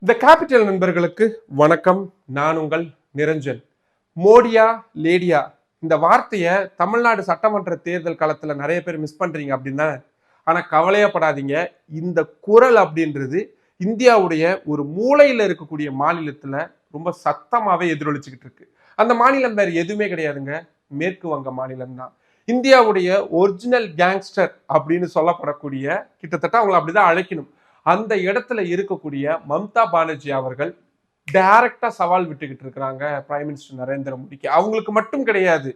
The capital நண்பர்களுக்கு வணக்கம். நான் உங்கள் நிரஞ்சன். மோடியா லேடியா இந்த வார்த்தையை தமிழ்நாடு சட்டமன்ற தேர்தல் களத்துல நிறைய பேர் மிஸ் பண்றீங்க அப்படின்னா, ஆனா கவலையப்படாதீங்க. இந்த குரல் அப்படின்றது இந்தியாவுடைய ஒரு மூலையில இருக்கக்கூடிய மாநிலத்துல ரொம்ப சத்தமாவே எதிரொலிச்சுக்கிட்டு இருக்கு. அந்த மாநிலம் வேற எதுவுமே கிடையாதுங்க, மேற்கு வங்க மாநிலம் தான். இந்தியாவுடைய ஒரிஜினல் கேங்ஸ்டர் அப்படின்னு சொல்லப்படக்கூடிய, கிட்டத்தட்ட அவங்களை அப்படிதான் அழைக்கணும், அந்த இடத்துல இருக்கக்கூடிய மம்தா பானர்ஜி அவர்கள் டைரக்டா சவால் விட்டுக்கிட்டு இருக்கிறாங்க பிரைம் மினிஸ்டர் நரேந்திர மோடிக்கு. அவங்களுக்கு மட்டும் கிடையாது,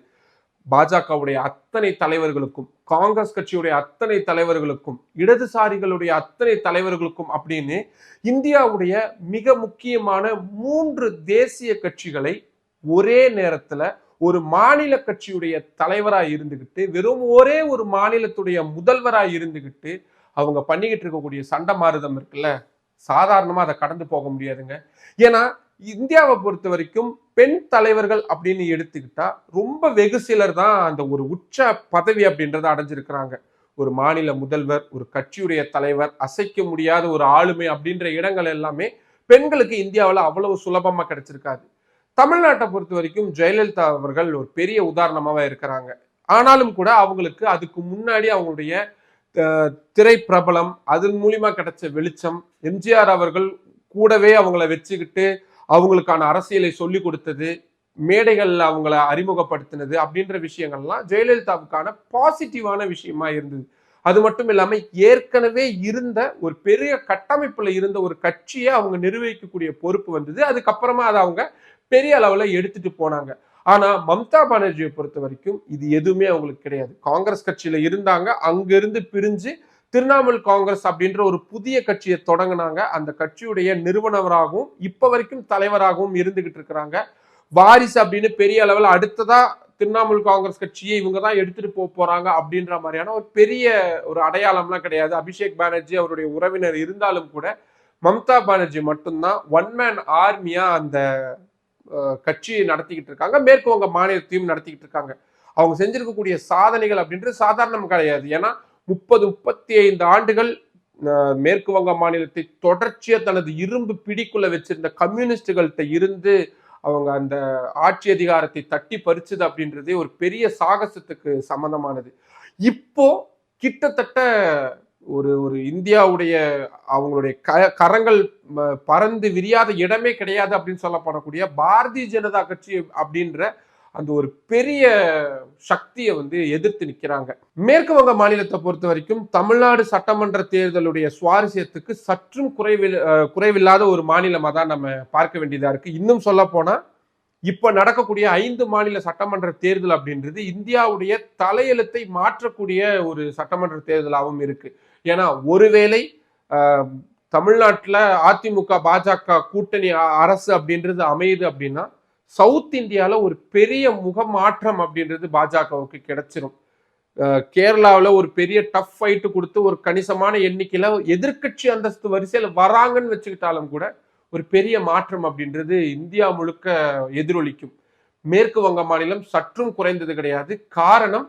பாஜகவுடைய அத்தனை தலைவர்களுக்கும், காங்கிரஸ் கட்சியுடைய அத்தனை தலைவர்களுக்கும், இடதுசாரிகளுடைய அத்தனை தலைவர்களுக்கும் அப்படின்னு இந்தியாவுடைய மிக முக்கியமான 3 தேசிய கட்சிகளை ஒரே நேரத்துல ஒரு மாநில கட்சியுடைய தலைவராக இருந்துகிட்டு, வெறும் ஒரே ஒரு மாநிலத்துடைய முதல்வராக இருந்துகிட்டு அவங்க பண்ணிக்கிட்டு இருக்கக்கூடிய சண்டை மாறுதம் இருக்குல்ல, சாதாரணமா அதை கடந்து போக முடியாதுங்க. ஏன்னா இந்தியாவை பொறுத்த வரைக்கும் பெண் தலைவர்கள் அப்படின்னு எடுத்துக்கிட்டா ரொம்ப வெகு சிலர் தான் அந்த ஒரு உச்ச பதவி அப்படின்றத அடைஞ்சிருக்கிறாங்க. ஒரு மாநில முதல்வர், ஒரு கட்சியுடைய தலைவர், அசைக்க முடியாத ஒரு ஆளுமை அப்படின்ற இடங்கள் எல்லாமே பெண்களுக்கு இந்தியாவில் அவ்வளவு சுலபமா கிடைச்சிருக்காது. தமிழ்நாட்டை பொறுத்த வரைக்கும் ஜெயலலிதா அவர்கள் ஒரு பெரிய உதாரணமாவே இருக்கிறாங்க. ஆனாலும் கூட அவங்களுக்கு அதுக்கு முன்னாடி அவங்களுடைய திரைப்பிரபலம், அதன் மூலியமா கிடைச்ச வெளிச்சம், எம்ஜிஆர் அவர்கள் கூடவே அவங்கள வச்சுக்கிட்டு அவங்களுக்கான அரசியலை சொல்லி கொடுத்தது, மேடைகள்ல அவங்கள அறிமுகப்படுத்தினது அப்படின்ற விஷயங்கள்லாம் ஜெயலலிதாவுக்கான பாசிட்டிவான விஷயமா இருந்தது. அது மட்டும் இல்லாம ஏற்கனவே இருந்த ஒரு பெரிய கட்டமைப்புல இருந்த ஒரு கட்சியை அவங்க நிர்வகிக்கக்கூடிய பொறுப்பு வந்தது. அதுக்கப்புறமா அதை அவங்க பெரிய அளவுல எடுத்துட்டு போனாங்க. ஆனா மம்தா பானர்ஜியை பொறுத்த வரைக்கும் இது எதுவுமே அவங்களுக்கு கிடையாது. காங்கிரஸ் கட்சியில இருந்தாங்க, அங்கிருந்து பிரிஞ்சு திரிணாமுல் காங்கிரஸ் அப்படின்ற ஒரு புதிய கட்சியை தொடங்கினாங்க. அந்த கட்சியுடைய நிறுவனராகவும் இப்ப வரைக்கும் தலைவராகவும் இருந்துகிட்டு இருக்கிறாங்க. வாரிசு அப்படின்னு பெரிய அளவில் அடுத்ததா திரிணாமுல் காங்கிரஸ் கட்சியை இவங்க தான் எடுத்துட்டு போறாங்க அப்படின்ற மாதிரியான ஒரு பெரிய ஒரு அடையாளம்லாம் கிடையாது. அபிஷேக் பானர்ஜி அவருடைய உறவினர் இருந்தாலும் கூட மம்தா பானர்ஜி மட்டும்தான் ஒன் மேன் ஆர்மியா அந்த கட்சியை நடத்திக்கிட்டு இருக்காங்க. மேற்கு வங்க மாநிலத்தையும் நடத்திக்கிட்டு இருக்காங்க. அவங்க செஞ்சிருக்கக்கூடிய சாதனைகள் அப்படின்றது சாதாரணம் கிடையாது. ஏன்னா 30-35 ஆண்டுகள் மேற்கு வங்க மாநிலத்தை தொடர்ச்சியா தனது இரும்பு பிடிக்குள்ள வச்சிருந்த கம்யூனிஸ்டுகள்கிட்ட இருந்து அவங்க அந்த ஆட்சி அதிகாரத்தை தட்டி பறிச்சது அப்படின்றதே ஒரு பெரிய சாகசத்துக்கு சம்பந்தமானது. இப்போ கிட்டத்தட்ட ஒரு ஒரு இந்தியாவுடைய அவங்களுடைய கரங்கள் பறந்து விரியாத இடமே கிடையாது அப்படின்னு சொல்லப்படக்கூடிய பாரதிய ஜனதா கட்சி அப்படின்ற அந்த ஒரு பெரிய சக்தியை எதிர்த்து நிற்கிறாங்க. மேற்கு வங்க மாநிலத்தை பொறுத்த வரைக்கும் தமிழ்நாடு சட்டமன்ற தேர்தலுடைய சுவாரஸ்யத்துக்கு சற்றும் குறைவில்லாத ஒரு மாநிலமா தான் நம்ம பார்க்க வேண்டியதா இருக்கு. இன்னும் சொல்ல போனா இப்ப நடக்கக்கூடிய 5 மாநில சட்டமன்ற தேர்தல் அப்படின்றது இந்தியாவுடைய தலையெழுத்தை மாற்றக்கூடிய ஒரு சட்டமன்ற தேர்தலாகவும் இருக்கு. ஏன்னா ஒருவேளை தமிழ்நாட்டில் அதிமுக பாஜக கூட்டணி அரசு அப்படின்றது அமையுது அப்படின்னா சவுத் இந்தியாவில் ஒரு பெரிய முகமாற்றம் அப்படின்றது பாஜகவுக்கு கிடைச்சிரும். கேரளாவில் ஒரு பெரிய டஃப் ஃபைட்டு கொடுத்து ஒரு கணிசமான எண்ணிக்கையில எதிர்கட்சி அந்தஸ்து வரிசையில் வராங்கன்னு வச்சுக்கிட்டாலும் கூட ஒரு பெரிய மாற்றம் அப்படின்றது இந்தியா முழுக்க எதிரொலிக்கும். மேற்கு வங்க மாநிலம் சற்றும் குறைந்தது கிடையாது. காரணம்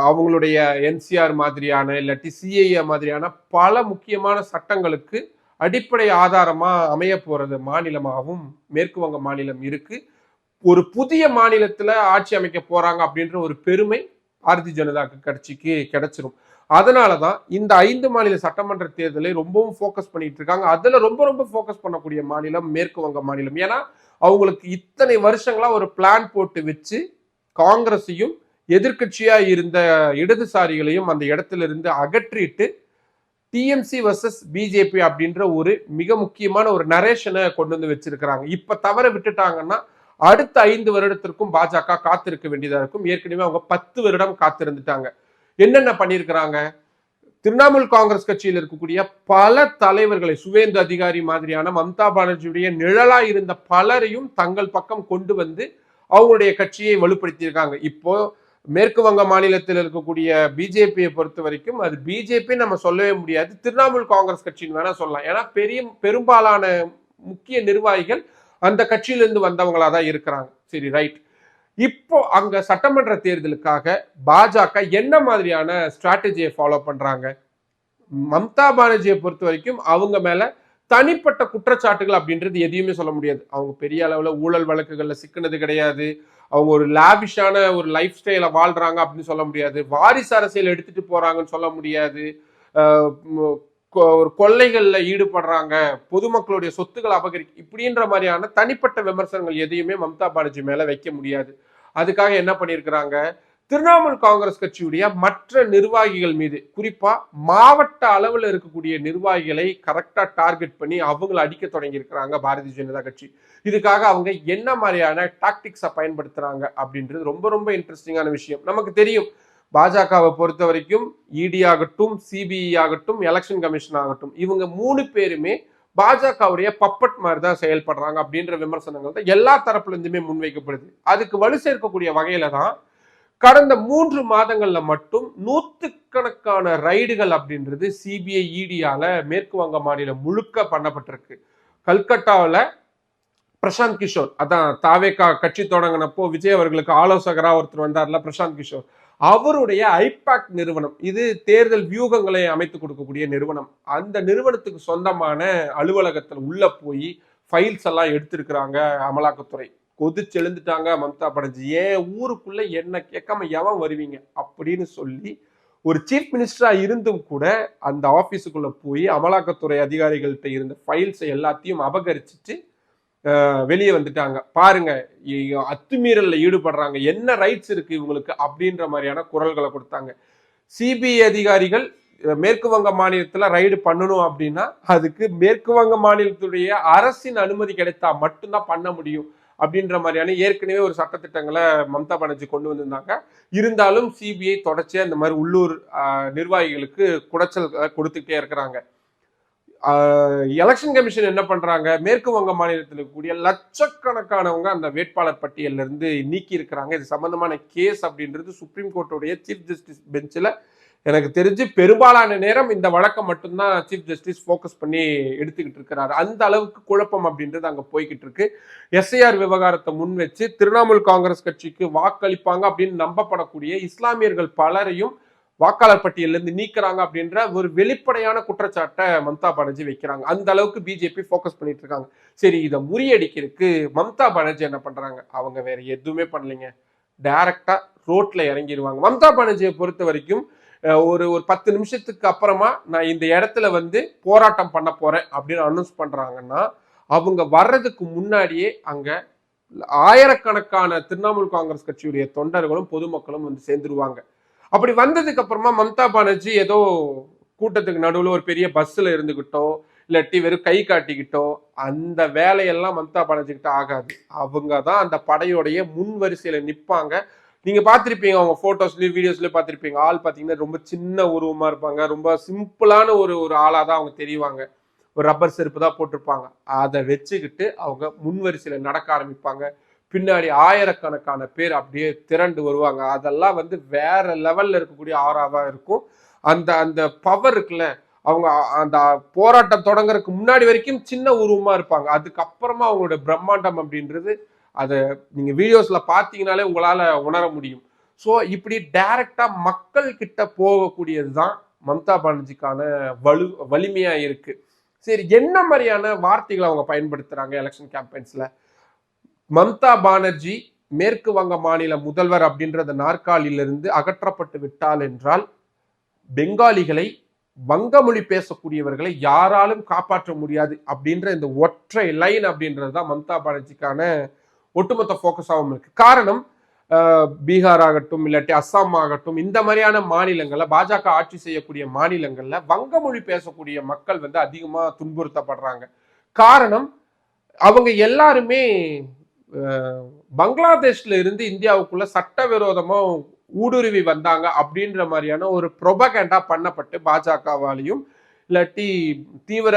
அவங்களுடைய என்சிஆர் மாதிரியான இல்லாட்டி சிஏஏ மாதிரியான பல முக்கியமான சட்டங்களுக்கு அடிப்படை ஆதாரமா அமைய போறது மாநிலமாகவும் மேற்கு வங்க மாநிலம் இருக்கு. ஒரு புதிய மாநிலத்துல ஆட்சி அமைக்க போறாங்க அப்படின்ற ஒரு பெருமை பாரதிய ஜனதா கட்சிக்கு கிடைச்சிரும். அதனாலதான் இந்த 5 மாநில சட்டமன்ற தேர்தலை ரொம்பவும் போக்கஸ் பண்ணிட்டு இருக்காங்க. அதுல ரொம்ப ரொம்ப போக்கஸ் பண்ணக்கூடிய மாநிலம் மேற்கு வங்க மாநிலம். ஏன்னா அவங்களுக்கு இத்தனை வருஷங்களா ஒரு பிளான் போட்டு வச்சு காங்கிரஸையும் எதிர்கட்சியா இருந்த இடதுசாரிகளையும் அந்த இடத்துல இருந்து அகற்றிட்டு டிஎம்சி வர்சஸ் பிஜேபி அப்படின்ற ஒரு மிக முக்கியமான ஒரு நரேஷனை கொண்டு வந்து வச்சிருக்கிறாங்க. இப்ப தவற விட்டுட்டாங்கன்னா அடுத்த 5 வருடத்திற்கும் பாஜக காத்திருக்க வேண்டியதா இருக்கும். ஏற்கனவே அவங்க 10 வருடம் காத்திருந்துட்டாங்க. என்னென்ன பண்ணியிருக்கிறாங்க? திரிணாமுல் காங்கிரஸ் கட்சியில் இருக்கக்கூடிய பல தலைவர்களை, சுவேந்து அதிகாரி மாதிரியான மம்தா பானர்ஜியுடைய நிழலா இருந்த பலரையும் தங்கள் பக்கம் கொண்டு வந்து அவங்களுடைய கட்சியை வலுப்படுத்தியிருக்காங்க. இப்போ மேற்கு வங்க மாநிலத்தில் இருக்கக்கூடிய பிஜேபியை பொறுத்த வரைக்கும் அது பிஜேபி நம்ம சொல்லவே முடியாது, திரிணாமுல் காங்கிரஸ் கட்சின்னு வேணா சொல்லலாம். ஏன்னா பெரும்பாலான முக்கிய நிர்வாகிகள் அந்த கட்சியிலிருந்து வந்தவங்களா தான் இருக்கிறாங்க. சரி, ரைட். இப்போ அங்க சட்டமன்ற தேர்தலுக்காக பாஜக என்ன மாதிரியான ஸ்ட்ராட்டஜியை ஃபாலோ பண்றாங்க? மம்தா பானர்ஜியை பொறுத்த வரைக்கும் அவங்க மேல தனிப்பட்ட குற்றச்சாட்டுகள் அப்படின்றது எதையுமே சொல்ல முடியாது. அவங்க பெரிய அளவுல ஊழல் வழக்குகள்ல சிக்கினது கிடையாது. அவங்க ஒரு லாவிஷான ஒரு லைஃப் ஸ்டைல வாழ்றாங்க அப்படின்னு சொல்ல முடியாது. வாரிசு அரசியல் எடுத்துட்டு போறாங்கன்னு சொல்ல முடியாது. ஒரு கொள்ளைகள்ல ஈடுபடுறாங்க, பொதுமக்களுடைய சொத்துக்களை இப்படின்ற மாதிரியான தனிப்பட்ட விமர்சனங்கள் எதையுமே மம்தா பானர்ஜி மேல வைக்க முடியாது. அதுக்காக என்ன பண்ணியிருக்கிறாங்க, திரிணாமுல் காங்கிரஸ் கட்சியுடைய மற்ற நிர்வாகிகள் மீது, குறிப்பா மாவட்ட அளவில் இருக்கக்கூடிய நிர்வாகிகளை கரெக்டா டார்கெட் பண்ணி அவங்களை அடிக்க தொடங்கி இருக்கிறாங்க பாரதிய ஜனதா கட்சி. இதுக்காக அவங்க என்ன மாதிரியான டாக்டிக்ஸை பயன்படுத்துறாங்க அப்படின்றது ரொம்ப ரொம்ப இன்ட்ரெஸ்டிங்கான விஷயம். நமக்கு தெரியும், பாஜகவை பொறுத்த வரைக்கும் இடி ஆகட்டும், சிபிஐ ஆகட்டும், எலெக்ஷன் கமிஷன் ஆகட்டும், இவங்க 3 பேருமே பாஜகவுடைய பப்பட் மாதிரி தான் செயல்படுறாங்க அப்படின்ற விமர்சனங்கள் தான் எல்லா தரப்புல இருந்துமே முன்வைக்கப்படுது. அதுக்கு வலு சேர்க்கக்கூடிய வகையில தான் கடந்த 3 மாதங்கள்ல மட்டும் 100கணக்கான ரைடுகள் அப்படின்றது சிபிஐ இடியால மேற்கு வங்க மாநிலம் முழுக்க பண்ணப்பட்டிருக்கு. கல்கட்டாவில் பிரசாந்த் கிஷோர், அதான் தாவேகா கட்சி தொடங்கினப்போ விஜய் அவர்களுக்கு ஆலோசகரா ஒருத்தர் வந்தார்ல, பிரசாந்த் கிஷோர், அவருடைய ஐபாக் நிறுவனம், இது தேர்தல் வியூகங்களை அமைத்து கொடுக்கக்கூடிய நிறுவனம். அந்த நிறுவனத்துக்கு சொந்தமான அலுவலகத்தில் உள்ள போய் ஃபைல்ஸ் எல்லாம் எடுத்திருக்கிறாங்க அமலாக்கத்துறை. கொதிச்செழுந்துட்டாங்க மம்தா பானர்ஜி. ஏன் ஊருக்குள்ள என்ன கேட்காம எவன் வருவீங்க அப்படின்னு சொல்லி ஒரு சீஃப் மினிஸ்டரா இருந்தும் கூட அந்த ஆபீஸுக்குள்ள போய் அமலாக்கத்துறை அதிகாரிகள்கிட்ட இருந்த ஃபைல்ஸை எல்லாத்தையும் அபகரிச்சுட்டு வெளியே வந்துட்டாங்க. பாருங்க, அத்துமீறல்ல ஈடுபடுறாங்க, என்ன ரைட்ஸ் இருக்கு இவங்களுக்கு அப்படின்ற மாதிரியான குரல்களை கொடுத்தாங்க. சிபிஐ அதிகாரிகள் மேற்கு வங்க மாநிலத்துல ரைடு பண்ணணும் அப்படின்னா அதுக்கு மேற்கு வங்க மாநிலத்துடைய அரசின் அனுமதி கிடைத்தா மட்டும்தான் பண்ண முடியும் அப்படின்ற மாதிரியான ஏற்கனவே ஒரு சட்டத்திட்டங்களை மம்தா பானர்ஜி கொண்டு வந்திருந்தாங்க. இருந்தாலும் சிபிஐ தொடர்ச்சியா இந்த மாதிரி உள்ளூர் நிர்வாகிகளுக்கு குடைச்சல் கொடுத்துக்கிட்டே இருக்கிறாங்க. எலெக்ஷன் கமிஷன் என்ன பண்றாங்க, மேற்கு வங்க மாநிலத்தில் இருக்கக்கூடிய லட்சக்கணக்கானவங்க அந்த வேட்பாளர் பட்டியல இருந்து நீக்கி இருக்கிறாங்க. இது சம்பந்தமான கேஸ் அப்படின்றது சுப்ரீம் கோர்ட்டுடைய சீஃப் ஜஸ்டிஸ் பெஞ்சில் எனக்கு தெரிஞ்சு பெரும்பாலான நேரம் இந்த வழக்கம் மட்டும்தான் சீஃப் ஜஸ்டிஸ் ஃபோக்கஸ் பண்ணி எடுத்துக்கிட்டு இருக்கிறாரு. அந்த அளவுக்கு குழப்பம் அப்படின்றது அங்க போய்கிட்டு இருக்கு. எஸ்ஐஆர் விவகாரத்தை முன் வச்சு திரிணாமுல் காங்கிரஸ் கட்சிக்கு வாக்களிப்பாங்க அப்படின்னு நம்பப்படக்கூடிய இஸ்லாமியர்கள் பலரையும் வாக்காளர் பட்டியலிருந்து நீக்கிறாங்க அப்படின்ற ஒரு வெளிப்படையான குற்றச்சாட்டை மம்தா பானர்ஜி வைக்கிறாங்க. அந்த அளவுக்கு பிஜேபி ஃபோக்கஸ் பண்ணிட்டு இருக்காங்க. சரி, இதை முறியடிக்கிறதுக்கு மம்தா பானர்ஜி என்ன பண்றாங்க, அவங்க வேற எதுவுமே பண்ணலைங்க, டைரக்டா ரோட்ல இறங்கிடுவாங்க. மம்தா பானர்ஜியை பொறுத்த வரைக்கும் ஒரு 10 நிமிஷத்துக்கு அப்புறமா நான் இந்த இடத்துல வந்து போராட்டம் பண்ண போறேன் அப்படின்னு அனௌன்ஸ் பண்றாங்கன்னா, அவங்க வர்றதுக்கு முன்னாடியே அங்க ஆயிரக்கணக்கான திரிணாமுல் காங்கிரஸ் கட்சியுடைய தொண்டர்களும் பொதுமக்களும் வந்து சேர்ந்துருவாங்க. அப்படி வந்ததுக்கு அப்புறமா மம்தா பானர்ஜி ஏதோ கூட்டத்துக்கு நடுவில் ஒரு பெரிய பஸ்ல இருந்துகிட்டோ இல்லாட்டி வெறும் கை காட்டிக்கிட்டோ அந்த வேலையெல்லாம் மம்தா பானர்ஜி கிட்ட ஆகாது. அவங்க தான் அந்த படையோடைய முன் வரிசையில நிற்பாங்க. நீங்க பார்த்திருப்பீங்க, அவங்க போட்டோஸ்லயும் வீடியோஸ்லயும் பார்த்திருப்பீங்க. ஆள் பார்த்தீங்கன்னா ரொம்ப சின்ன உருவமா இருப்பாங்க, ரொம்ப சிம்பிளான ஒரு ஆளா தான் அவங்க தெரிவாங்க. ஒரு ரப்பர் செருப்பு தான் போட்டிருப்பாங்க. அதை வச்சுக்கிட்டு அவங்க முன் வரிசையில நடக்க ஆரம்பிப்பாங்க. பின்னாடி ஆயிரக்கணக்கான பேர் அப்படியே திரண்டு வருவாங்க. அதெல்லாம் வந்து வேற லெவல்ல இருக்கக்கூடிய ஆறாவா இருக்கும். அந்த அந்த பவர் இருக்குல்ல, அவங்க அந்த போராட்டம் தொடங்குறதுக்கு முன்னாடி வரைக்கும் சின்ன உருவமா இருப்பாங்க. அதுக்கப்புறமா அவங்களோட பிரம்மாண்டம் அப்படின்றது அதை நீங்க வீடியோஸ்ல பார்த்தீங்கன்னாலே உங்களால உணர முடியும். ஸோ இப்படி டைரக்டா மக்கள் கிட்ட போகக்கூடியதுதான் மம்தா பானர்ஜிக்கான வலிமையா இருக்கு. சரி, என்ன மாதிரியான வார்த்தைகளை அவங்க பயன்படுத்துறாங்க எலெக்ஷன் கேம்பெயின்ஸ்ல? மம்தா பானர்ஜி மேற்கு வங்க மாநில முதல்வர் அப்படின்ற நாற்காலியிலிருந்து அகற்றப்பட்டு விட்டால் என்றால் பெங்காலிகளை, வங்க மொழி பேசக்கூடியவர்களை யாராலும் காப்பாற்ற முடியாது அப்படின்ற இந்த ஒற்றை லைன் அப்படின்றதுதான் மம்தா பானர்ஜிக்கான ஒட்டுமொத்த போக்கஸாகவும் இருக்கு. காரணம், பீகார் ஆகட்டும் இல்லாட்டி அஸ்ஸாம் ஆகட்டும், இந்த மாதிரியான மாநிலங்கள்ல பாஜக ஆட்சி செய்யக்கூடிய மாநிலங்கள்ல வங்க மொழி பேசக்கூடிய மக்கள் வந்து அதிகமா துன்புறுத்தப்படுறாங்க. காரணம், அவங்க எல்லாருமே பங்களாதேஷ்ல இருந்து இந்தியாவுக்குள்ள சட்டவிரோதமா ஊடுருவி வந்தாங்க அப்படின்ற மாதிரியான ஒரு ப்ரொபகண்டா பண்ணப்பட்டு பாஜகவாலையும் இல்லாட்டி தீவிர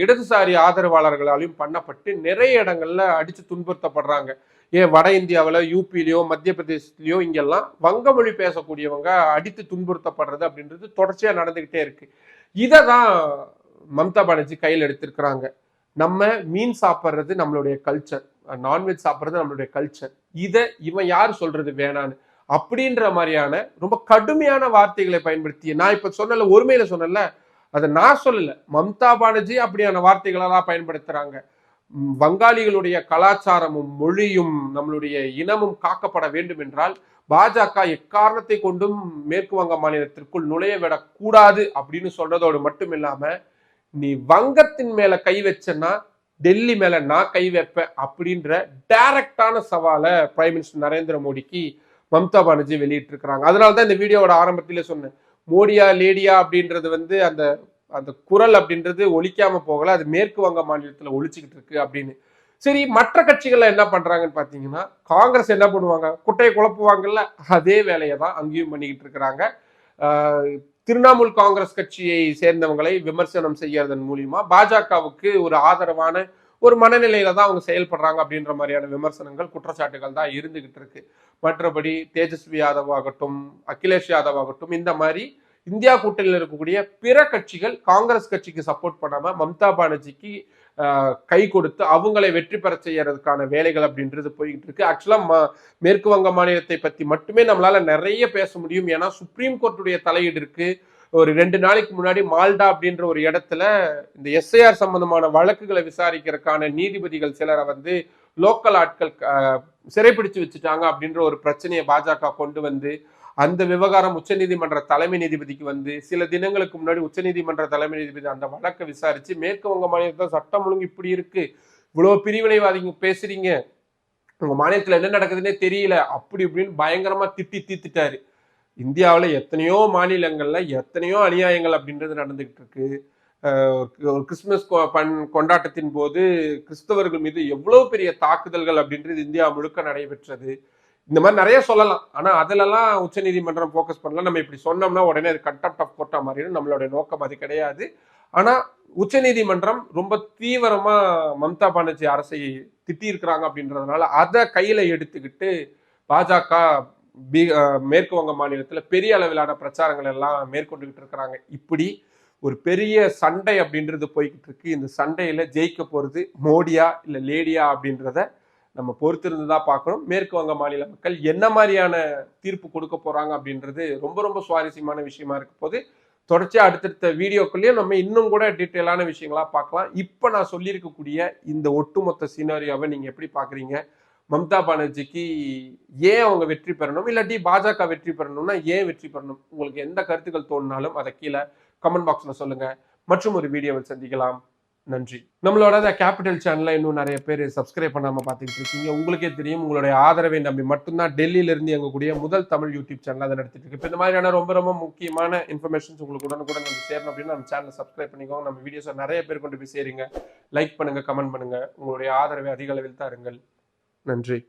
இடதுசாரி ஆதரவாளர்களாலையும் பண்ணப்பட்டு நிறைய இடங்கள்ல அடிச்சு துன்புறுத்தப்படுறாங்க. ஏன் வட இந்தியாவில் யூபிலையோ மத்திய பிரதேசத்திலையோ இங்கெல்லாம் வங்க மொழி பேசக்கூடியவங்க அடித்து துன்புறுத்தப்படுறது அப்படின்றது தொடர்ச்சியா நடந்துகிட்டே இருக்கு. இதை தான் மம்தா பானர்ஜி கையில் எடுத்திருக்கிறாங்க. நம்ம மீன் சாப்பிட்றது நம்மளுடைய கல்ச்சர், நான்வெஜ் சாப்பிட்றது நம்மளுடைய கல்ச்சர், இதை இவன் யார் சொல்றது வேணான்னு அப்படின்ற மாதிரியான ரொம்ப கடுமையான வார்த்தைகளை பயன்படுத்தி, நான் இப்ப சொன்னல ஒருமையில சொன்னல, அதை நான் சொல்லல, மம்தா பானர்ஜி அப்படியான வார்த்தைகளெல்லாம் பயன்படுத்துறாங்க. வங்காளிகளுடைய கலாச்சாரமும் மொழியும் நம்மளுடைய இனமும் காக்கப்பட வேண்டும் என்றால் பாஜக எக்காரணத்தை கொண்டும் மேற்கு வங்க மாநிலத்திற்குள் நுழைய விடக்கூடாது அப்படின்னு சொல்றதோடு மட்டும் இல்லாம, நீ வங்கத்தின் மேல கை வச்சன்னா டெல்லி மேல நான் கை வைப்பேன் அப்படின்ற டைரக்டான சவாலை பிரைம் மினிஸ்டர் நரேந்திர மோடிக்கு மம்தா பானர்ஜி வெளியிட்டு இருக்கிறாங்க. அதனாலதான் இந்த வீடியோவோட ஆரம்பத்திலே சொன்னேன், மோடியா லேடியா அப்படின்றது வந்து அந்த அந்த குரல் அப்படின்றது ஒழிக்காம போகல, அது மேற்கு வங்க மாநிலத்துல ஒழிச்சுக்கிட்டு இருக்கு அப்படின்னு. சரி, மற்ற கட்சிகள்ல என்ன பண்றாங்கன்னு பாத்தீங்கன்னா, காங்கிரஸ் என்ன பண்ணுவாங்க, குட்டையை குழப்புவாங்கல்ல, அதே வேலையை தான் அங்கேயும் பண்ணிக்கிட்டு இருக்கிறாங்க. திரிணாமுல் காங்கிரஸ் கட்சியை சேர்ந்தவங்களை விமர்சனம் செய்யறதன் மூலியமா பாஜகவுக்கு ஒரு ஆதரவான ஒரு மனநிலையில தான் அவங்க செயல்படுறாங்க அப்படின்ற மாதிரியான விமர்சனங்கள், குற்றச்சாட்டுகள் தான் இருந்துகிட்டு இருக்கு. மற்றபடி தேஜஸ்வி யாதவ் ஆகட்டும், அகிலேஷ் யாதவ் ஆகட்டும், இந்த மாதிரி இந்தியா கூட்டணியில் இருக்கக்கூடிய பிற கட்சிகள் காங்கிரஸ் கட்சிக்கு சப்போர்ட் பண்ணாம மம்தா பானர்ஜிக்கு கை கொடுத்து அவங்களை வெற்றி பெற செய்யறதுக்கான வேலைகள் அப்படின்றது போய்கிட்டு இருக்கு. ஆக்சுவலா மேற்கு வங்க மாநிலத்தை பத்தி மட்டுமே நம்மளால நிறைய பேச முடியும். ஏன்னா சுப்ரீம் கோர்ட்டுடைய தலையீடு இருக்கு. ஒரு 2 நாளைக்கு முன்னாடி மால்டா அப்படின்ற ஒரு இடத்துல இந்த எஸ்ஐஆர் சம்பந்தமான வழக்குகளை விசாரிக்கிறதுக்கான நீதிபதிகள் சிலரை வந்து லோக்கல் ஆட்கள் சிறைப்பிடிச்சு வச்சுட்டாங்க அப்படின்ற ஒரு பிரச்சனையை பாஜக கொண்டு வந்து அந்த விவகாரம் உச்சநீதிமன்ற தலைமை நீதிபதிக்கு வந்து சில தினங்களுக்கு முன்னாடி உச்சநீதிமன்ற தலைமை நீதிபதி அந்த வழக்கை விசாரிச்சு மேற்கு வங்க மாநிலத்தில் சட்டம் ஒழுங்கு இப்படி இருக்கு, இவ்வளவு பிரிவினைவாதிங்க பேசுறீங்க, உங்க மாநிலத்துல என்ன நடக்குதுன்னே தெரியல அப்படி இப்படின்னு பயங்கரமா திட்டி தீர்த்துட்டாரு. இந்தியாவில் எத்தனையோ மாநிலங்கள்ல எத்தனையோ அநியாயங்கள் அப்படின்றது நடந்துகிட்டு இருக்கு. ஒரு கிறிஸ்துமஸ் கொண்டாட்டத்தின் போது கிறிஸ்தவர்கள் மீது எவ்வளவு பெரிய தாக்குதல்கள் அப்படின்றது இந்தியா முழுக்க நடைபெற்றது. இந்த மாதிரி நிறைய சொல்லலாம். ஆனா அதுலலாம் உச்ச நீதிமன்றம் போக்கஸ் பண்ணலாம். நம்ம இப்படி சொன்னோம்னா உடனே அது கண்டெம்ட் ஆஃப் கோர்ட்டா மாறிடும். நம்மளுடைய நோக்கம் அது கிடையாது. ஆனா உச்ச நீதிமன்றம் ரொம்ப தீவிரமா மம்தா பானர்ஜி அரசை திட்டி இருக்கிறாங்க அப்படின்றதுனால அதை கையில எடுத்துக்கிட்டு பாஜக மேற்கு வங்க மாநிலத்துல பெரிய அளவிலான பிரச்சாரங்கள் எல்லாம் மேற்கொண்டுகிட்டு இருக்கிறாங்க. இப்படி ஒரு பெரிய சண்டை அப்படின்றது போய்கிட்டு இருக்கு. இந்த சண்டையில ஜெயிக்க போறது மோடியா இல்ல லேடியா அப்படின்றத நம்ம பொறுத்திருந்து தான் பார்க்கணும். மேற்கு வங்க மாநில மக்கள் என்ன மாதிரியான தீர்ப்பு கொடுக்க போறாங்க அப்படின்றது ரொம்ப ரொம்ப சுவாரஸ்யமான விஷயமா இருக்க போது. தொடர்ச்சியா அடுத்தடுத்த வீடியோக்குள்ளேயும் நம்ம இன்னும் கூட டீட்டெயிலான விஷயங்களா பார்க்கலாம். இப்ப நான் சொல்லியிருக்கக்கூடிய இந்த ஒட்டுமொத்த சீனாரியாவை நீங்க எப்படி பாக்குறீங்க? மம்தா பானர்ஜிக்கு ஏன் அவங்க வெற்றி பெறணும், இல்லாட்டி பாஜக வெற்றி பெறணும்னா ஏன் வெற்றி பெறணும்? உங்களுக்கு எந்த கருத்துக்கள் தோணினாலும் அதை கீழே கமெண்ட் பாக்ஸ்ல சொல்லுங்க. மற்றும் ஒரு வீடியோவில் சந்திக்கலாம். நன்றி. நம்மளோட கேபிட்டல் சேனல்ல இன்னும் நிறைய பேர் சப்ஸ்கிரைப் பண்ணாம பார்த்துக்கிட்டு இருக்கீங்க. உங்களுக்கே தெரியும், உங்களுடைய ஆதரவை நம்பி மட்டும்தான் டெல்லியில இருந்து எங்கக்கூடிய முதல் தமிழ் யூடியூப் சேனல் அதை நடத்திட்டு இருக்கு. இப்போ இந்த மாதிரியான ரொம்ப ரொம்ப முக்கியமான இன்ஃபர்மேஷன்ஸ் உங்களுக்கு உடனுக்குடன் வந்து சேரணும் அப்படின்னா நம்ம சேனலை சப்ஸ்கிரைப் பண்ணிக்கோங்க. நம்ம வீடியோஸை நிறைய பேர் கொண்டு போய் சேருங்க. லைக் பண்ணுங்க, கமெண்ட் பண்ணுங்க. உங்களுடைய ஆதரவை அதிக அளவில் தாருங்கள். நன்றி.